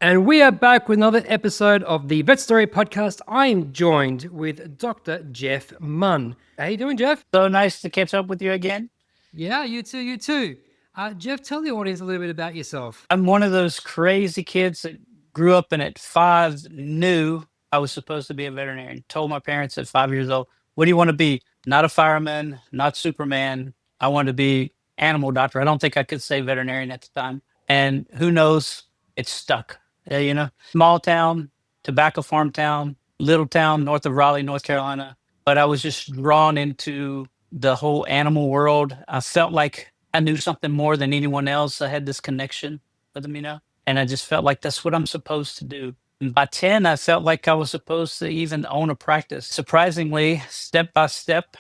And we are back with another episode of the Vet Story Podcast. I am joined with Dr. Jeff Mann. How you doing, Jeff? So nice to catch up with you again. Yeah, you too. Jeff, tell the audience a little bit about yourself. I'm one of those crazy kids that grew up and at 5 knew I was supposed to be a veterinarian. Told my parents at 5 years old, what do you want to be? Not a fireman, not Superman. I wanted to be animal doctor. I don't think I could say veterinarian at the time. And who knows, it's stuck. Small town, tobacco farm town, little town north of Raleigh, North Carolina. But I was just drawn into the whole animal world. I felt like I knew something more than anyone else. I had this connection with them, and I just felt like that's what I'm supposed to do. And by 10, I felt like I was supposed to even own a practice. Surprisingly, step by step,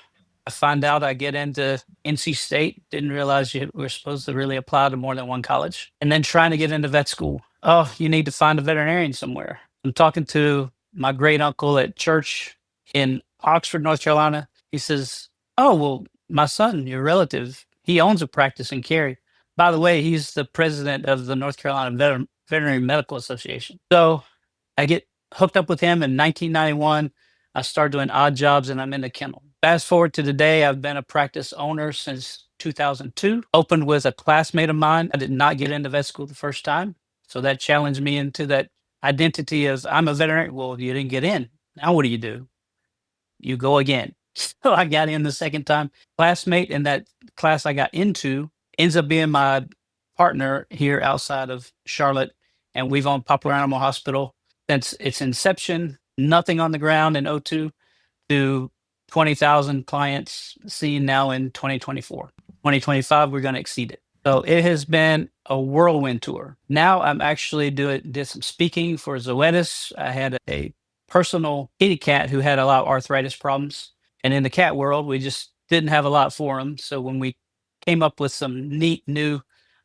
I find out I get into NC State. Didn't realize you were supposed to really apply to more than one college. And then trying to get into vet school. Oh, you need to find a veterinarian somewhere. I'm talking to my great uncle at church in Oxford, North Carolina. He says, oh, well, my son, your relative, he owns a practice in Cary. By the way, he's the president of the North Carolina Veterinary Medical Association. So I get hooked up with him in 1991. I started doing odd jobs and I'm in the kennel. Fast forward to today, I've been a practice owner since 2002. Opened with a classmate of mine. I did not get into vet school the first time. So that challenged me into that identity of I'm a veterinarian. Well, you didn't get in. Now what do? You go again. So I got in the second time. Classmate in that class I got into ends up being my partner here outside of Charlotte. And we've owned Popular Animal Hospital since its inception, nothing on the ground in '02 to 20,000 clients seen now in 2024. 2025, we're going to exceed it. So it has been a whirlwind tour. Now I'm actually did some speaking for Zoetis. I had a personal kitty cat who had a lot of arthritis problems. And in the cat world, we just didn't have a lot for him. So when we came up with some neat new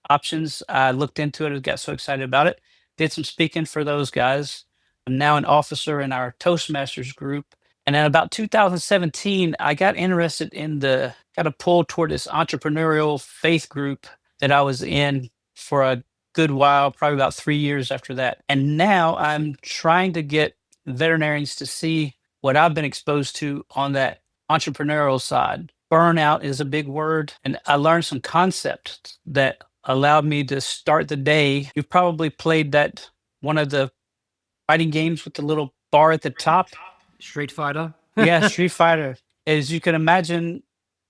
options, I looked into it and got so excited about it. Did some speaking for those guys. I'm now an officer in our Toastmasters group. And in about 2017, I got interested got a pull toward this entrepreneurial faith group that I was in for a good while, probably about 3 years after that. And now I'm trying to get veterinarians to see what I've been exposed to on that entrepreneurial side. Burnout is a big word. And I learned some concepts that allowed me to start the day. You've probably played that one of the fighting games with the little bar at the top. Street Fighter. Yeah, Street Fighter. As you can imagine,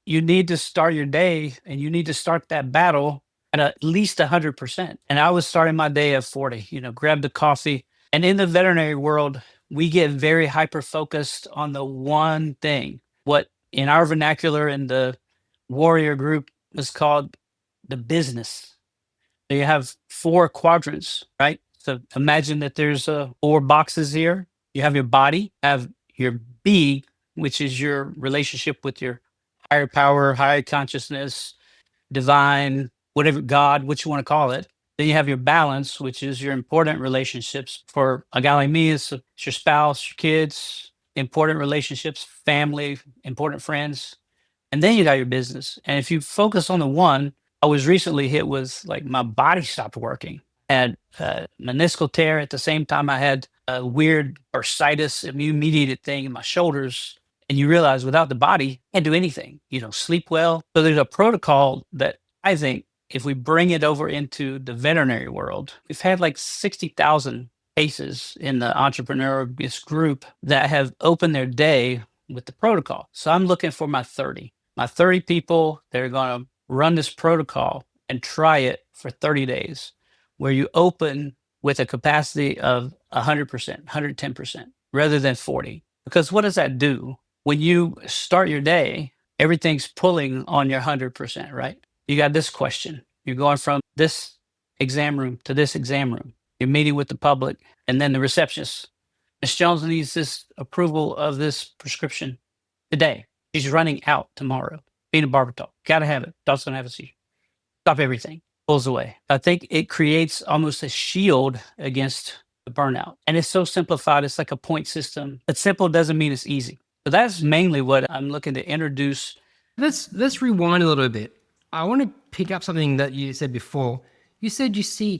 you need to start your day and you need to start that battle at least 100%. And I was starting my day at 40, grab the coffee. And in the veterinary world, we get very hyper-focused on the one thing, what in our vernacular in the warrior group is called the business. So you have 4 quadrants, right? So imagine that there's 4 boxes here. You have your body, have your B, which is your relationship with your higher power, higher consciousness, divine, whatever, God, what you want to call it. Then you have your balance, which is your important relationships. For a guy like me, it's your spouse, your kids, important relationships, family, important friends. And then you got your business. And if you focus on the one, I was recently hit with like my body stopped working. I had a meniscal tear at the same time I had a weird bursitis, immune-mediated thing in my shoulders. And you realize without the body, you can't do anything, sleep well. So there's a protocol that I think if we bring it over into the veterinary world, we've had like 60,000 cases in the entrepreneurial group that have opened their day with the protocol. So I'm looking for my 30 people that are going to run this protocol and try it for 30 days, where you open with a capacity of 100%, 110%, rather than 40. Because what does that do? When you start your day, everything's pulling on your 100%, right? You got this question. You're going from this exam room to this exam room. You're meeting with the public and then the receptionist. Ms. Jones needs this approval of this prescription today. She's running out tomorrow. Phenobarbital. Got to have it. Dog's going to have a seizure. Stop everything. Pulls away. I think it creates almost a shield against the burnout. And it's so simplified. It's like a point system. But simple doesn't mean it's easy. So that's mainly what I'm looking to introduce. Let's rewind a little bit. I want to pick up something that you said before. You said you see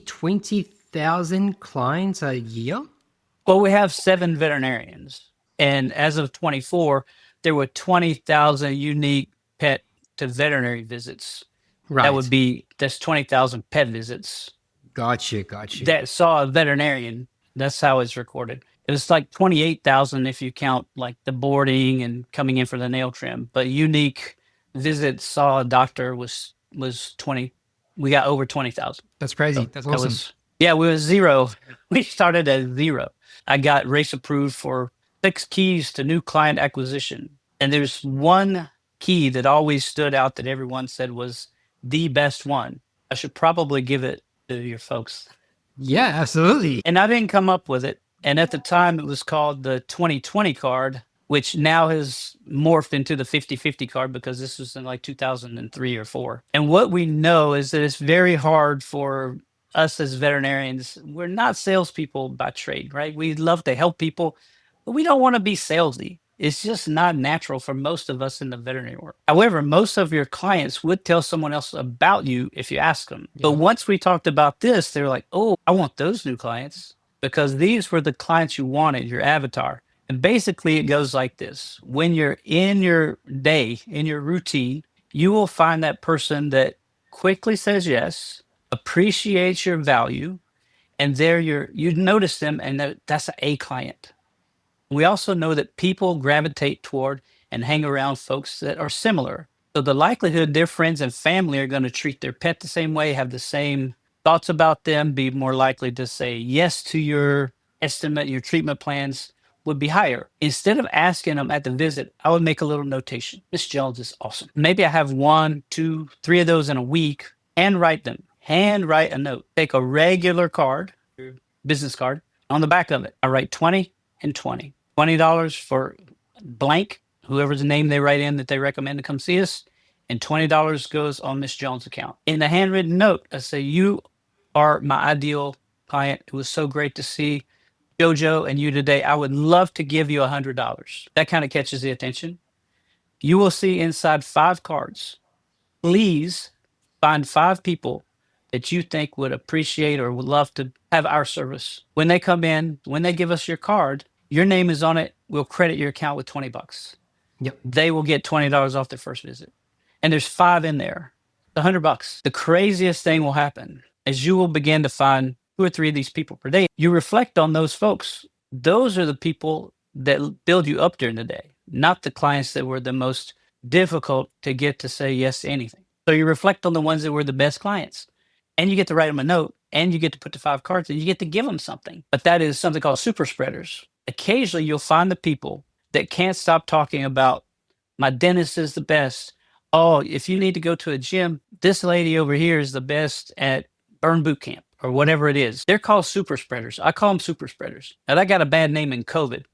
20,000 clients a year? Well, we have 7 veterinarians, and as of 24, there were 20,000 unique pet to veterinary visits. Right. That's 20,000 pet visits Got you. that saw a veterinarian. That's how it's recorded. It was like 28,000 if you count like the boarding and coming in for the nail trim, but unique visits saw a doctor was 20. We got over 20,000. That's crazy. So That's that awesome. yeah, we was 0. We started at 0. I got race approved for 6 keys to new client acquisition. And there's one key that always stood out that everyone said was the best one. I should probably give it to your folks. Yeah, absolutely. And I didn't come up with it. And at the time, it was called the 2020 card, which now has morphed into the 50/50 card because this was in like 2003 or 4. And what we know is that it's very hard for us as veterinarians. We're not salespeople by trade, right? We love to help people, but we don't want to be salesy. It's just not natural for most of us in the veterinary world. However, most of your clients would tell someone else about you if you ask them. But Yeah. once we talked about this, they're like, oh, I want those new clients because these were the clients you wanted, your avatar. And basically, it goes like this: when you're in your day, in your routine, you will find that person that quickly says yes, appreciates your value, and you notice them, and that's an A client. We also know that people gravitate toward and hang around folks that are similar. So the likelihood their friends and family are going to treat their pet the same way, have the same thoughts about them, be more likely to say yes to your estimate, your treatment plans would be higher. Instead of asking them at the visit, I would make a little notation. Miss Jones is awesome. Maybe I have 1, 2, 3 of those in a week. Handwrite them. Handwrite a note. Take a regular card, your business card. On the back of it, I write 20 and 20. $20 for blank, whoever's name they write in that they recommend to come see us, and $20 goes on Miss Jones' account. In the handwritten note, I say, you are my ideal client. It was so great to see JoJo and you today. I would love to give you $100. That kind of catches the attention. You will see inside 5 cards. Please find 5 people that you think would appreciate or would love to have our service. When they come in, when they give us your card, your name is on it. We'll credit your account with $20. Yep. They will get $20 off their first visit. And there's 5 in there. $100. The craziest thing will happen is you will begin to find 2 or 3 of these people per day. You reflect on those folks. Those are the people that build you up during the day, not the clients that were the most difficult to get to say yes to anything. So you reflect on the ones that were the best clients, and you get to write them a note, and you get to put the 5 cards, and you get to give them something. But that is something called super spreaders. Occasionally, you'll find the people that can't stop talking about my dentist is the best. Oh, if you need to go to a gym, this lady over here is the best at burn boot camp or whatever it is. They're called super spreaders. I call them super spreaders. Now, that got a bad name in COVID,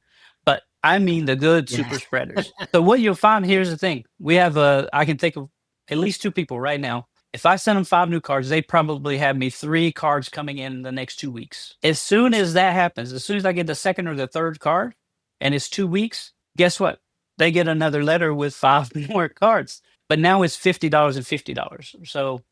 but I mean the good Yeah. super spreaders. So what you'll find, here's the thing. We have I can think of at least 2 people right now. If I send them 5 new cards, they probably have me 3 cards coming in the next 2 weeks. As soon as that happens, as soon as I get the second or the third card, and it's 2 weeks, guess what? They get another letter with 5 more cards. But now it's $50 and $50. So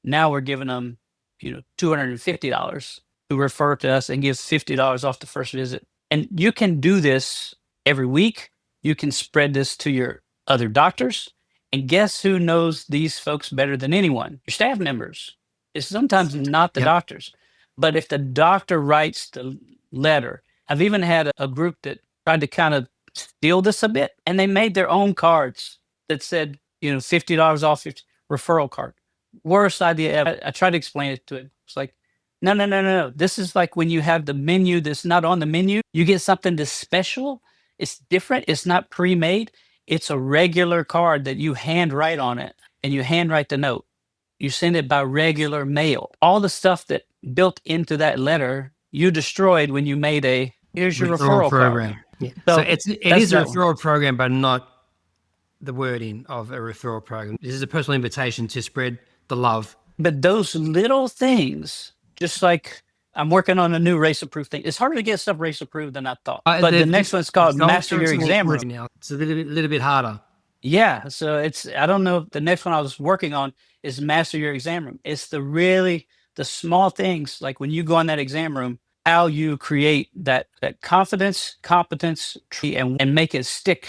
now we're giving them, $250 to refer to us and give $50 off the first visit. And you can do this every week. You can spread this to your other doctors. And guess who knows these folks better than anyone? Your staff members. It's sometimes not the Yep. doctors. But if the doctor writes the letter, I've even had a group that tried to kind of steal this a bit, and they made their own cards that said, $50 off your referral card. Worst idea ever. I tried to explain it to him. It's like, no. This is like when you have the menu that's not on the menu, you get something that's special. It's different. It's not pre-made. It's a regular card that you handwrite on it, and you handwrite the note. You send it by regular mail. All the stuff that built into that letter, you destroyed when you made here's your referral program. card. Yeah. So So it that's is a that one. referral program, but not the wording of a referral program. This is a personal invitation to spread the love. But those little things, just like I'm working on a new race approved thing. It's harder to get stuff race approved than I thought. But the next one's called Master Your Exam Room. Now it's a little bit harder. Yeah. So I don't know. The next one I was working on is Master Your Exam Room. It's the really the small things, like when you go in that exam room, how you create that confidence, competence, and make it stick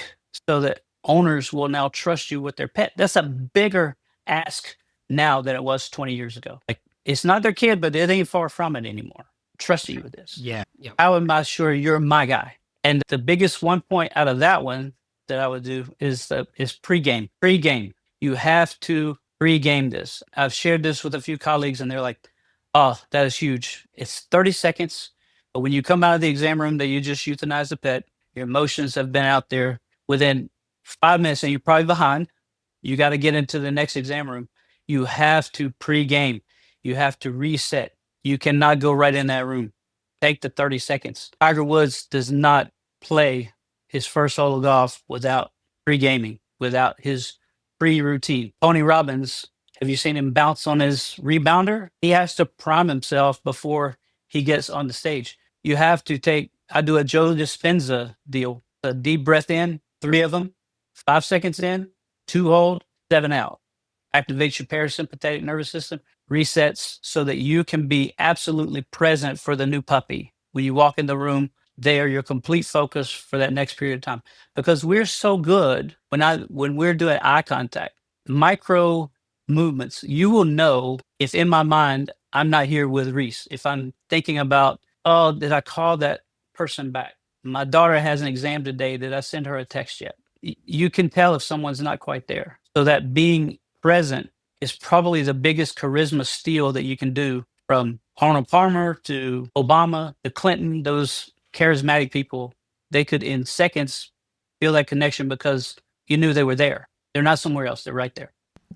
so that owners will now trust you with their pet. That's a bigger ask now than it was 20 years ago. Like, it's not their kid, but it ain't far from it anymore. Trusting you with this. Yeah. Yeah. How am I sure you're my guy? And the biggest one point out of that one that I would do is pregame. Pregame. You have to pregame this. I've shared this with a few colleagues, and they're like, "Oh, that is huge. It's 30 seconds, but when you come out of the exam room that you just euthanized the pet, your emotions have been out there within 5 minutes, and you're probably behind. You got to get into the next exam room. You have to pregame. You have to reset. You cannot go right in that room. Take the 30 seconds. Tiger Woods does not play his first hole of golf without pre-gaming, without his pre-routine. Tony Robbins, have you seen him bounce on his rebounder? He has to prime himself before he gets on the stage. You have to I do a Joe Dispenza deal. A deep breath in, 3 of them, 5 seconds in, 2 hold, 7 out. Activates your parasympathetic nervous system, resets so that you can be absolutely present for the new puppy. When you walk in the room, they are your complete focus for that next period of time. Because we're so good when we're doing eye contact, micro movements, you will know if in my mind I'm not here with Reese. If I'm thinking about, oh, did I call that person back? My daughter has an exam today. Did I send her a text yet? You can tell if someone's not quite there. So that being present is probably the biggest charisma steal that you can do, from Arnold Palmer to Obama to Clinton. Those charismatic people, they could in seconds feel that connection because you knew they were there. They're not somewhere else. They're right there.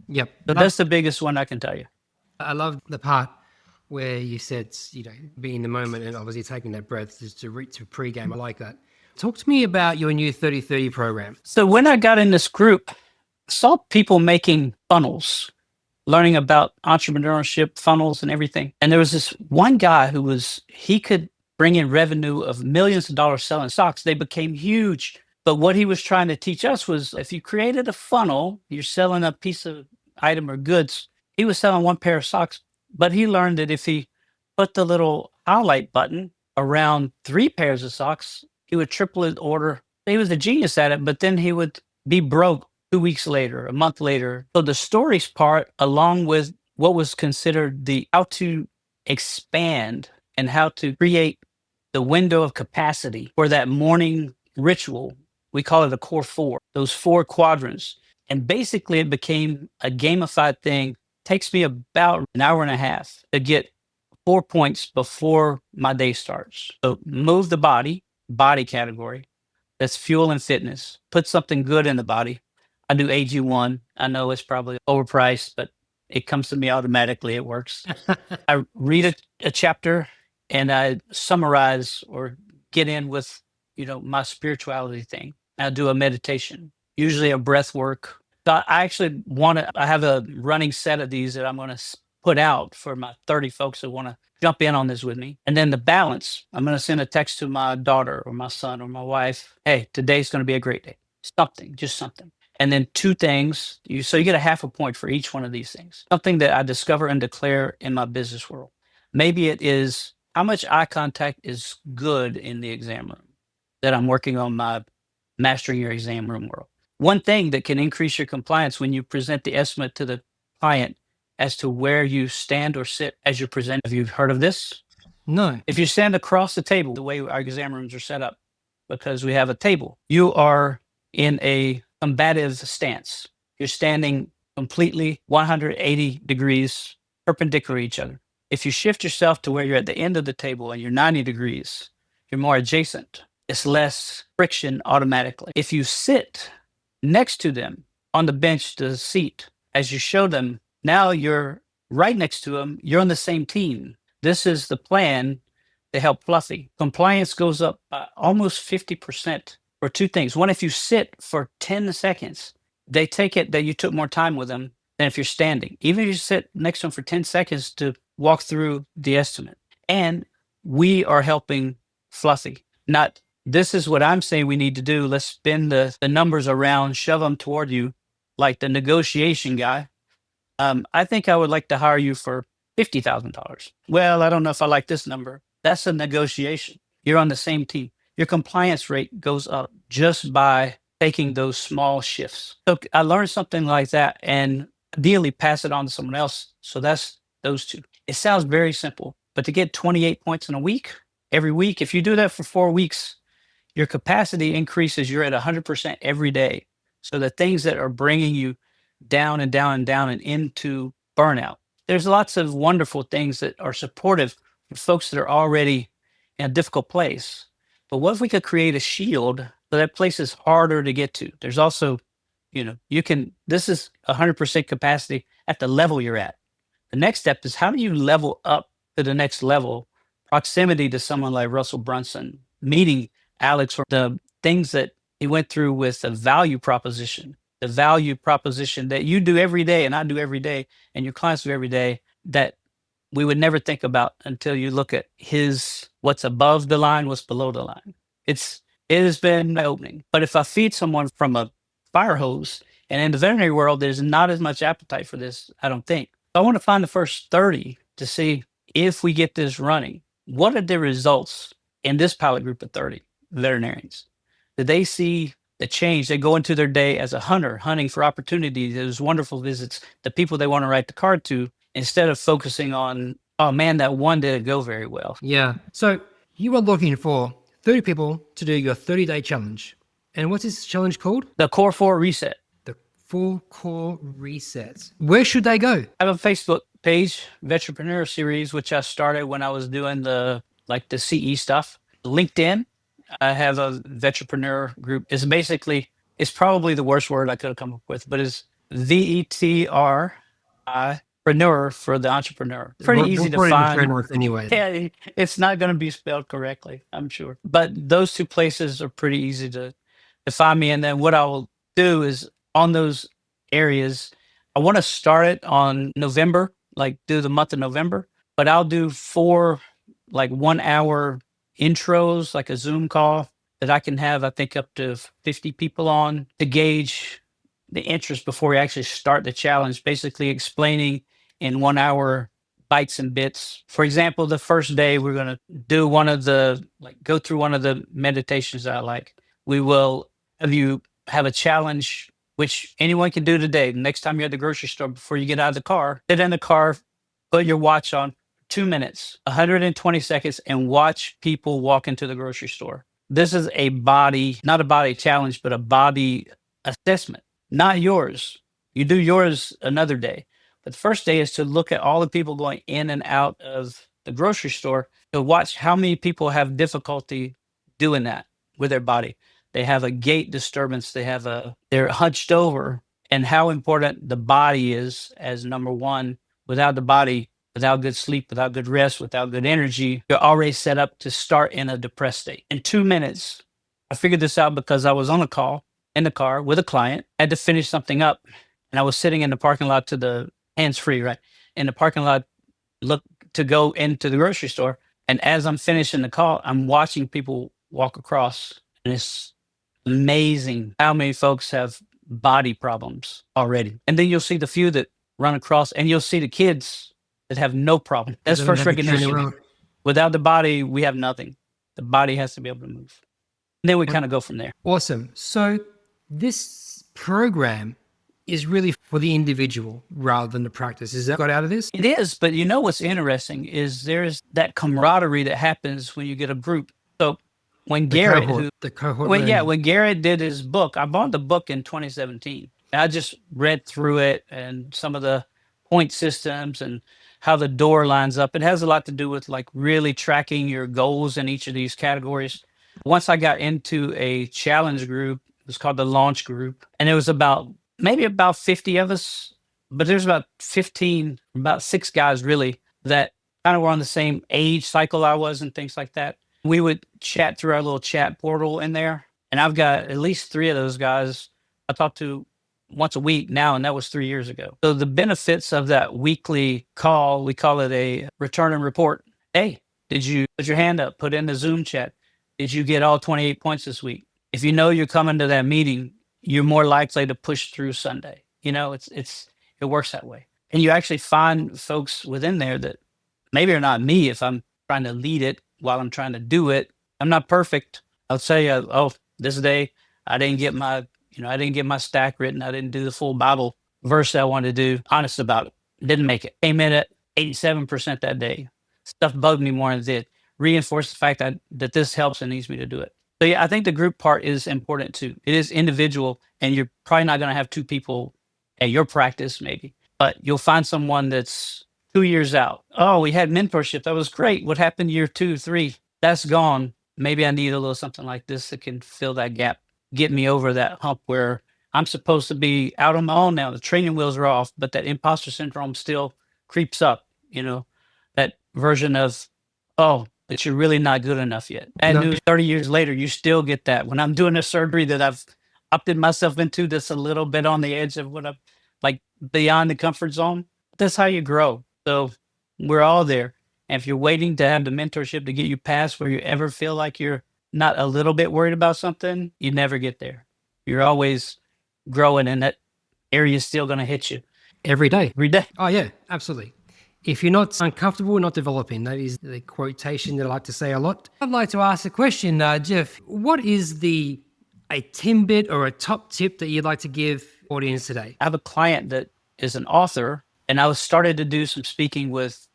Yep. So that's the biggest one I can tell you. I love the part where you said, be in the moment and obviously taking that breath just to pregame. I like that. Talk to me about your new 30-30 program. So when I got in this group, I saw people making funnels, learning about entrepreneurship, funnels and everything. And there was this one guy he could bring in revenue of millions of dollars selling stocks. They became huge. But what he was trying to teach us was, if you created a funnel, you're selling a piece of item or goods. He was selling one pair of socks, but he learned that if he put the little highlight button around 3 pairs of socks, he would triple his order. He was a genius at it, but then he would be broke 2 weeks later, a month later. So the stories part, along with what was considered the how to expand and how to create the window of capacity for that morning ritual, we call it a core 4, those 4 quadrants. And basically it became a gamified thing. Takes me about an hour and a half to get 4 points before my day starts. So move the body category. That's fuel and fitness. Put something good in the body. I do AG1. I know it's probably overpriced, but it comes to me automatically. It works. I read a chapter and I summarize or get in with, my spirituality thing. I do a meditation, usually a breath work. So I actually I have a running set of these that I'm going to put out for my 30 folks that want to jump in on this with me. And then the balance, I'm going to send a text to my daughter or my son or my wife. Hey, today's going to be a great day. Something, just something. And then 2 things. So you get a half a point for each one of these things. Something that I discover and declare in my business world. Maybe it is how much eye contact is good in the exam room that I'm working on my mastering your exam room world. One thing that can increase your compliance when you present the estimate to the client as to where you stand or sit as you present. Have you heard of this? No. If you stand across the table, the way our exam rooms are set up, because we have a table, you are in a combative stance. You're standing completely 180 degrees perpendicular to each other. If you shift yourself to where you're at the end of the table and you're 90 degrees, you're more adjacent. It's less friction automatically. If you sit next to them on the bench, the seat, as you show them, now you're right next to them. You're on the same team. This is the plan to help Fluffy. Compliance goes up by almost 50% for 2 things. One, if you sit for 10 seconds, they take it that you took more time with them than if you're standing. Even if you sit next to them for 10 seconds to walk through the estimate. And we are helping Fluffy. Not, this is what I'm saying we need to do. Let's spin the numbers around, shove them toward you like the negotiation guy. I think I would like to hire you for $50,000. Well, I don't know if I like this number. That's a negotiation. You're on the same team. Your compliance rate goes up just by taking those small shifts. So I learned something like that and ideally pass it on to someone else. So that's those two. It sounds very simple, but to get 28 points in a week, every week, if you do that for 4 weeks, your capacity increases. You're at 100% every day. So the things that are bringing you down and down and down and into burnout, there's lots of wonderful things that are supportive for folks that are already in a difficult place. But what if we could create a shield so that place is harder to get to? There's also, this is 100% capacity at the level you're at. The next step is how do you level up to the next level? Proximity to someone like Russell Brunson, meeting Alex, or the things that he went through with the value proposition that you do every day and I do every day and your clients do every day, that we would never think about until you look at what's above the line, what's below the line. It has been eye-opening. But if I feed someone from a fire hose, and in the veterinary world, there's not as much appetite for this, I don't think. I want to find the first 30 to see if we get this running. What are the results in this pilot group of 30 veterinarians? Did they see the change? They go into their day as a hunter, hunting for opportunities, those wonderful visits, the people they want to write the card to, instead of focusing on, oh man, that one didn't go very well. Yeah. So you are looking for 30 people to do your 30-day challenge. And what's this challenge called? The Core 4 Reset. The 4 Core Resets. Where should they go? I have a Facebook page, Vetrepreneur Series, which I started when I was doing the CE stuff. LinkedIn, I have a Vetrepreneur group. It's probably the worst word I could have come up with, but it's VETRI. Preneur for the entrepreneur. Pretty easy to find. Anyway. Yeah, it's not going to be spelled correctly, I'm sure. But those two places are pretty easy to find me. And then what I will do is on those areas, I want to start it on November, do the month of November, but I'll do 4 1 hour intros, like a Zoom call that I can have, I think, up to 50 people on to gauge the interest before we actually start the challenge, basically explaining in 1 hour bites and bits. For example, the first day we're going to do go through one of the meditations that I like. We will have you have a challenge, which anyone can do today. Next time you're at the grocery store, before you get out of the car, sit in the car, put your watch on 2 minutes, 120 seconds, and watch people walk into the grocery store. This is not a body challenge, but a body assessment. Not yours. You do yours another day. But the first day is to look at all the people going in and out of the grocery store, to watch how many people have difficulty doing that with their body. They have a gait disturbance. They're hunched over, and how important the body is as number one. Without the body, without good sleep, without good rest, without good energy, you're already set up to start in a depressed state. In 2 minutes, I figured this out because I was on a call in the car with a client, had to finish something up, and I was sitting in the parking lot to the hands-free, right? In the parking lot, look to go into the grocery store. And as I'm finishing the call, I'm watching people walk across. And it's amazing how many folks have body problems already. And then you'll see the few that run across, and you'll see the kids that have no problem. That's first recognition. Without the body, we have nothing. The body has to be able to move. And then we kind of go from there. Awesome. So this program is really for the individual rather than the practice. Is that got out of this? It is, but what's interesting is there's that camaraderie that happens when you get a group. So when Garrett did his book, I bought the book in 2017. I just read through it and some of the point systems and how the door lines up. It has a lot to do with really tracking your goals in each of these categories. Once I got into a challenge group, it was called the Launch Group, and it was maybe about 50 of us, but there's about 6 guys really that kind of were on the same age cycle I was and things like that. We would chat through our little chat portal in there, and I've got at least 3 of those guys I talk to once a week now, and that was 3 years ago. So the benefits of that weekly call, we call it a return and report. Hey, did you put your hand up, put in the Zoom chat? Did you get all 28 points this week? If you know you're coming to that meeting, you're more likely to push through Sunday. It works that way. And you actually find folks within there that maybe are not me if I'm trying to lead it while I'm trying to do it. I'm not perfect. I'll say, oh, this day I didn't get my, I didn't get my stack written. I didn't do the full Bible verse that I wanted to do. Honest about it. Didn't make it. Came in at 87% that day. Stuff bugged me more than it did. Reinforced the fact that this helps and needs me to do it. So yeah, I think the group part is important too. It is individual, and you're probably not going to have two people at your practice, maybe, but you'll find someone that's 2 years out. Oh, we had mentorship. That was great. What happened year 2, 3? That's gone. Maybe I need a little something like this that can fill that gap, get me over that hump where I'm supposed to be out on my own now. The training wheels are off, but that imposter syndrome still creeps up, that version of, oh, but you're really not good enough yet. Bad No. news, 30 years later, you still get that. When I'm doing a surgery that I've opted myself into that's a little bit on the edge of what I'm like beyond the comfort zone, that's how you grow. So we're all there. And if you're waiting to have the mentorship to get you past where you ever feel like you're not a little bit worried about something, you never get there. You're always growing, and that area is still going to hit you Every day. every day. Oh, yeah, absolutely. If you're not uncomfortable, not developing. That is the quotation that I like to say a lot. I'd like to ask a question, Jeff. What is a tidbit or a top tip that you'd like to give audience today? I have a client that is an author, and I was started to do some speaking with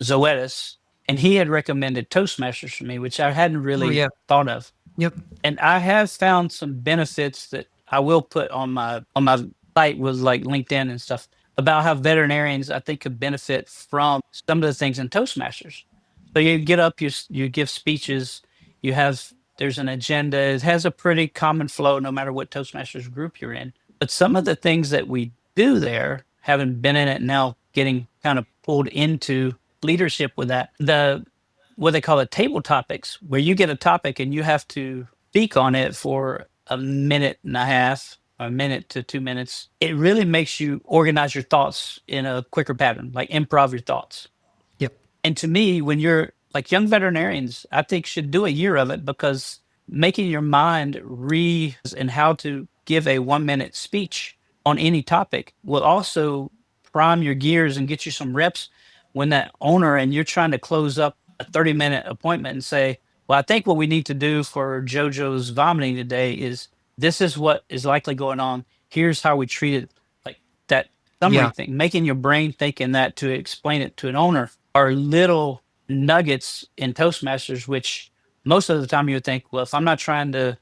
Zoetis, and he had recommended Toastmasters for me, which I hadn't really thought of. Yep. And I have found some benefits that I will put on my site with like LinkedIn and stuff about how veterinarians I think could benefit from some of the things in Toastmasters. So you get up, you give speeches, there's an agenda. It has a pretty common flow no matter what Toastmasters group you're in. But some of the things that we do there, having been in it now, getting kind of pulled into leadership with that, what they call it table topics, where you get a topic and you have to speak on it for a minute and a half, a minute to 2 minutes. It really makes you organize your thoughts in a quicker pattern, like improv your thoughts. Yep. And to me, when you're like young veterinarians, I think should do a year of it, because making your mind and how to give a 1-minute speech on any topic will also prime your gears and get you some reps when that owner and you're trying to close up a 30-minute appointment and say, well, I think what we need to do for JoJo's vomiting today is this is what is likely going on. Here's how we treat it. Like that summary thing, making your brain thinking that to explain it to an owner are little nuggets in Toastmasters, which most of the time you would think, well, if I'm not trying to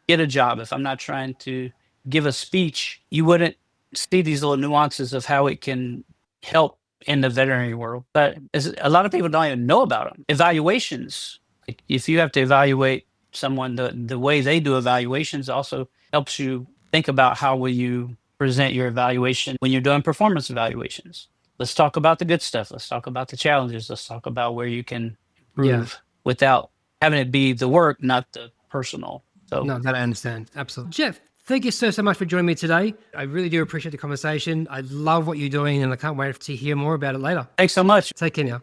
get a job, if I'm not trying to give a speech, you wouldn't see these little nuances of how it can help in the veterinary world. But a lot of people don't even know about them. Evaluations, if you have to evaluate someone, the way they do evaluations also helps you think about how will you present your evaluation when you're doing performance evaluations. Let's talk about the good stuff. Let's talk about the challenges. Let's talk about where you can improve without having it be the work, not the personal. So No, that I understand. Absolutely. Jeff, thank you so much for joining me today. I really do appreciate the conversation. I love what you're doing, and I can't wait to hear more about it later. Thanks so much. Take care now.